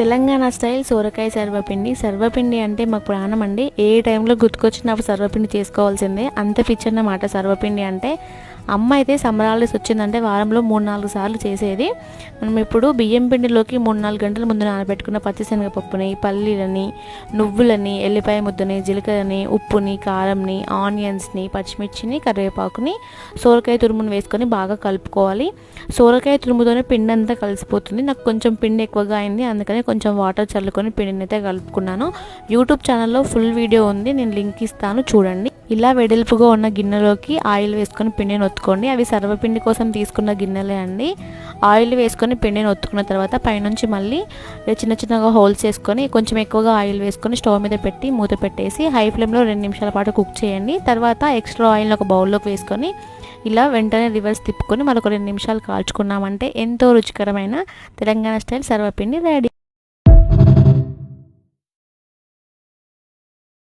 Telangana style సోరకాయ సర్వపిండి. సర్వపిండి అంటే మాకు ప్రాణం అండి. ఏ టైంలో గుర్తుకొచ్చినా సర్వపిండి చేసుకోవాల్సిందే. అంత పిచ్చి అన్నమాట సర్వపిండి అంటే. అమ్మ అయితే సమ్మర్ హాలిడేస్ వచ్చిందంటే వారంలో 3-4 సార్లు చేసేది. మనం ఇప్పుడు బియ్యం పిండిలోకి 3-4 గంటల ముందు నానబెట్టుకున్న పచ్చిశనగపప్పుని, పల్లీలని, నువ్వులని, ఎల్లిపాయ ముద్దని, జీలకర్రని, ఉప్పుని, కారంని, ఆనియన్స్ని, పచ్చిమిర్చిని, కరివేపాకుని, సోరకాయ తురుముని వేసుకొని బాగా కలుపుకోవాలి. సోరకాయ తురుముతోనే పిండి అంతా కలిసిపోతుంది. నాకు కొంచెం పిండి ఎక్కువగా అయింది, అందుకని కొంచెం వాటర్ చల్లుకొని పిండిని అయితే కలుపుకున్నాను. యూట్యూబ్ ఛానల్లో ఫుల్ వీడియో ఉంది, నేను లింక్ ఇస్తాను చూడండి. ఇలా వెడల్పుగా ఉన్న గిన్నెలోకి ఆయిల్ వేసుకొని పిండిని ఒత్తుకోండి. అవి సర్వపిండి కోసం తీసుకున్న గిన్నెలే అండి. ఆయిల్ వేసుకొని పిండిని ఒత్తుకున్న తర్వాత పైనుంచి మళ్ళీ చిన్న చిన్నగా హోల్స్ చేసుకొని కొంచెం ఎక్కువగా ఆయిల్ వేసుకొని స్టవ్ మీద పెట్టి మూత పెట్టేసి హై ఫ్లేమ్లో 2 నిమిషాల పాటు కుక్ చేయండి. తర్వాత ఎక్స్ట్రా ఆయిల్ని ఒక బౌల్లోకి వేసుకొని ఇలా వెంటనే రివర్స్ తిప్పుకొని మరొక 2 నిమిషాలు కాల్చుకున్నామంటే ఎంతో రుచికరమైన తెలంగాణ స్టైల్ సర్వపిండి రెడీ.